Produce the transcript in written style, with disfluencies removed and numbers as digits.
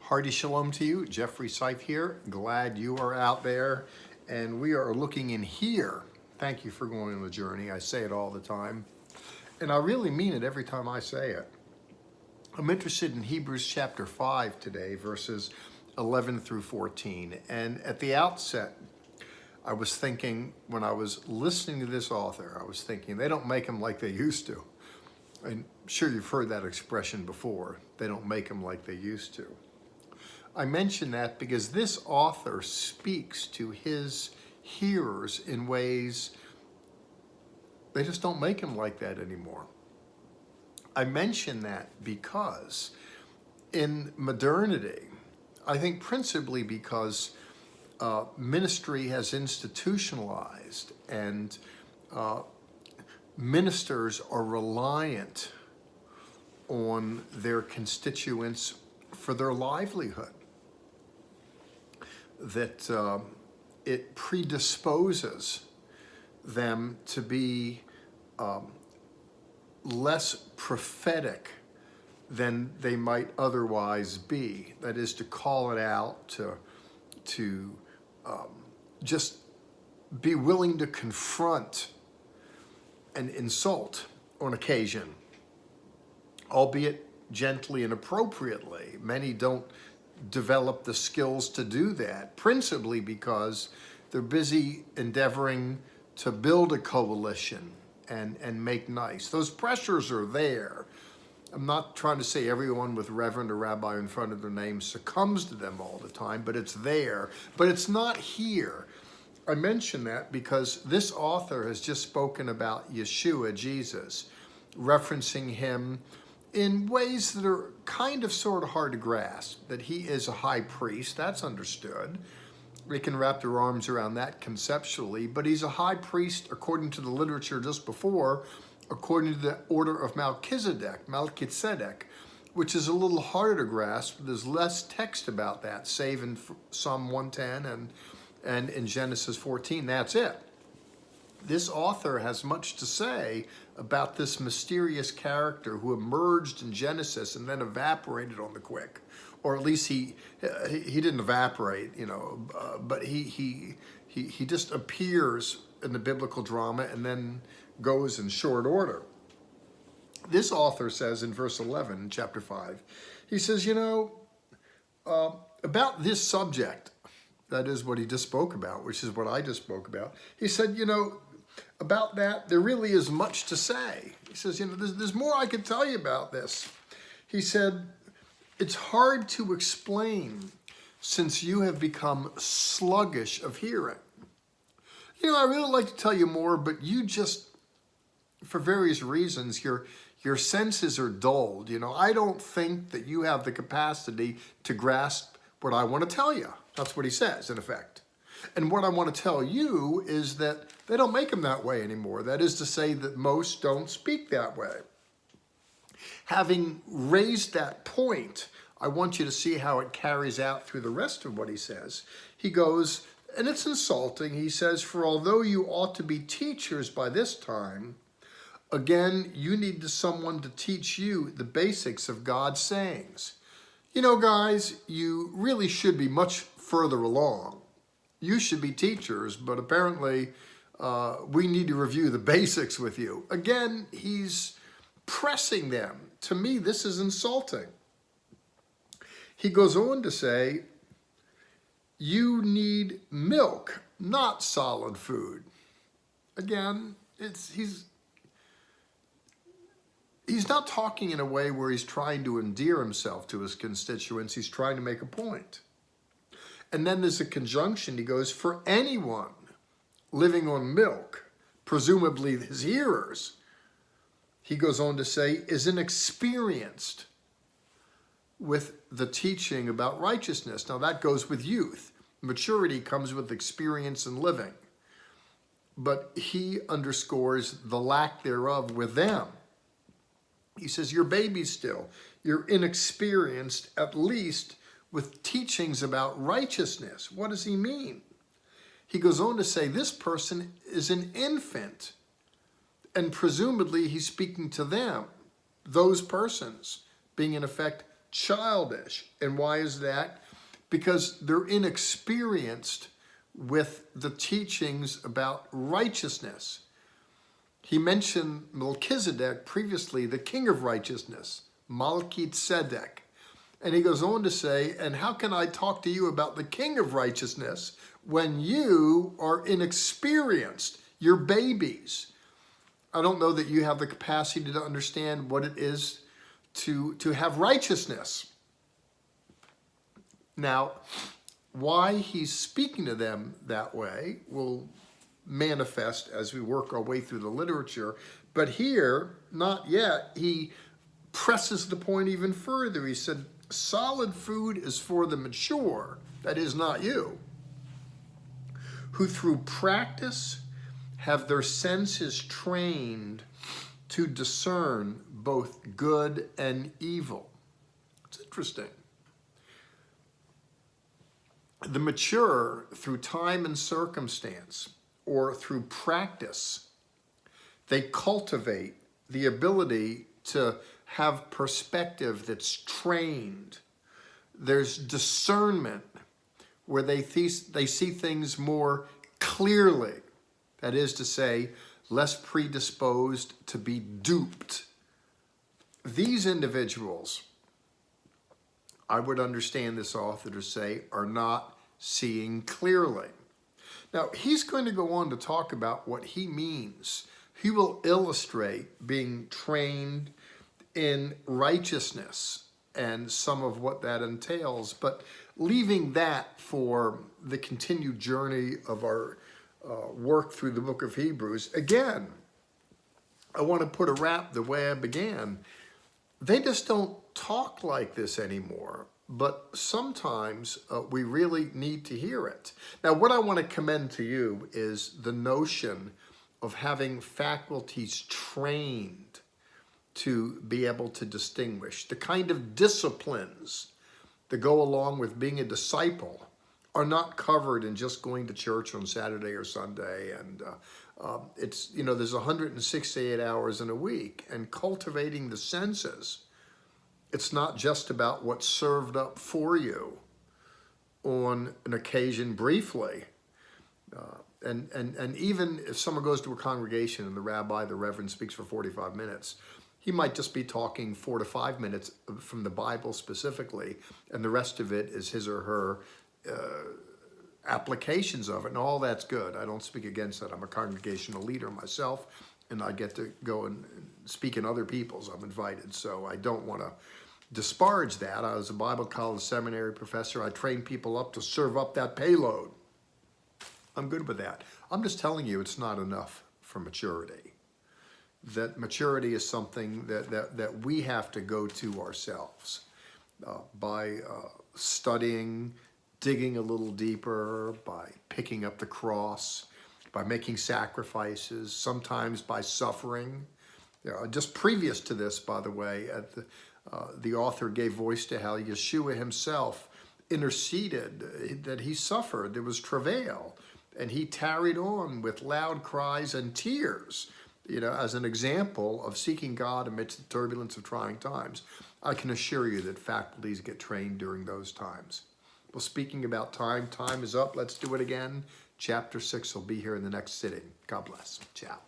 Hearty shalom to you. Jeffrey SEIF here. Glad you are out there. And we are looking in here. Thank you for going on the journey. I say it all the time. And I really mean it every time I say it. I'm interested in Hebrews chapter 5 today, verses 11 through 14. And at the outset, I was thinking, when I was listening to this author, I was thinking, they don't make them like they used to. I'm sure you've heard that expression before. They don't make them like they used to. I mention that because this author speaks to his hearers in ways they just don't make him like that anymore. I mention that because in modernity, I think principally because ministry has institutionalized and ministers are reliant on their constituents for their livelihood. That it predisposes them to be less prophetic than they might otherwise be. That is, to call it out, to just be willing to confront and insult on occasion, albeit gently and appropriately. Many don't develop the skills to do that, principally because they're busy endeavoring to build a coalition and make nice. Those pressures are there. I'm not trying to say everyone with reverend or rabbi in front of their name succumbs to them all the time, but it's there. But it's not here. I mention that because this author has just spoken about Yeshua, Jesus, referencing him in ways that are kind of sort of hard to grasp. That he is a high priest, that's understood. We can wrap their arms around that conceptually, but he's a high priest according to the literature just before, according to the order of Melchizedek, which is a little harder to grasp. There's less text about that, save in Psalm 110 and in Genesis 14. That's it. This author has much to say about this mysterious character who emerged in Genesis and then evaporated on the quick. Or at least he didn't evaporate, but he just appears in the biblical drama and then goes in short order. This author says in verse 11, chapter 5, he says, about this subject, that is what he just spoke about, which is what I just spoke about. He said, about that, there really is much to say. He says, there's more I could tell you about this. He said, it's hard to explain since you have become sluggish of hearing. I really like to tell you more, but you just, for various reasons, your senses are dulled. I don't think that you have the capacity to grasp what I want to tell you. That's what he says, in effect. And what I want to tell you is that they don't make them that way anymore. That is to say that most don't speak that way. Having raised that point, I want you to see how it carries out through the rest of what he says. He goes, and it's insulting, he says, for although you ought to be teachers by this time, again, you need someone to teach you the basics of God's sayings. Guys, you really should be much further along. You should be teachers, but apparently we need to review the basics with you. Again, he's pressing them. To me, this is insulting. He goes on to say, you need milk, not solid food. Again, he's not talking in a way where he's trying to endear himself to his constituents. He's trying to make a point. And then there's a conjunction. He goes, for anyone living on milk, presumably his hearers, he goes on to say, is inexperienced with the teaching about righteousness. Now that goes with youth. Maturity comes with experience in living. But he underscores the lack thereof with them. He says, you're babies still. You're inexperienced, at least, with teachings about righteousness. What does he mean? He goes on to say this person is an infant, and presumably he's speaking to them, those persons, being in effect childish. And why is that? Because they're inexperienced with the teachings about righteousness. He mentioned Melchizedek previously, the king of righteousness, Melchizedek. And he goes on to say, and how can I talk to you about the king of righteousness when you are inexperienced? You're babies. I don't know that you have the capacity to understand what it is to have righteousness. Now, why he's speaking to them that way will manifest as we work our way through the literature. But here, not yet, he presses the point even further. He said, solid food is for the mature, that is not you, who through practice have their senses trained to discern both good and evil. It's interesting. The mature, through time and circumstance, or through practice, they cultivate the ability to have perspective that's trained. There's discernment where they see things more clearly. That is to say, less predisposed to be duped. These individuals, I would understand this author to say, are not seeing clearly. Now, he's going to go on to talk about what he means. He will illustrate being trained in righteousness and some of what that entails, but leaving that for the continued journey of our work through the book of Hebrews. Again, I want to put a wrap the way I began. They just don't talk like this anymore, but sometimes we really need to hear it. Now, what I want to commend to you is the notion of having faculties trained to be able to distinguish. The kind of disciplines that go along with being a disciple are not covered in just going to church on Saturday or Sunday. And it's, there's 168 hours in a week, and cultivating the senses. It's not just about what's served up for you on an occasion briefly. And even if someone goes to a congregation and the rabbi, the reverend, speaks for 45 minutes, he might just be talking 4 to 5 minutes from the Bible specifically, and the rest of it is his or her applications of it, and all that's good. I don't speak against that. I'm a congregational leader myself, and I get to go and speak in other people's. I'm invited, so I don't want to disparage that. I was a Bible college seminary professor. I trained people up to serve up that payload. I'm good with that. I'm just telling you it's not enough for maturity. That maturity is something that we have to go to ourselves by studying, digging a little deeper, by picking up the cross, by making sacrifices, sometimes by suffering. Just previous to this, by the way, the author gave voice to how Yeshua himself interceded, that he suffered. There was travail, and he tarried on with loud cries and tears, as an example of seeking God amidst the turbulence of trying times. I can assure you that faculties get trained during those times. Well, speaking about time is up. Let's do it again. Chapter 6 will be here in the next sitting. God bless. Ciao.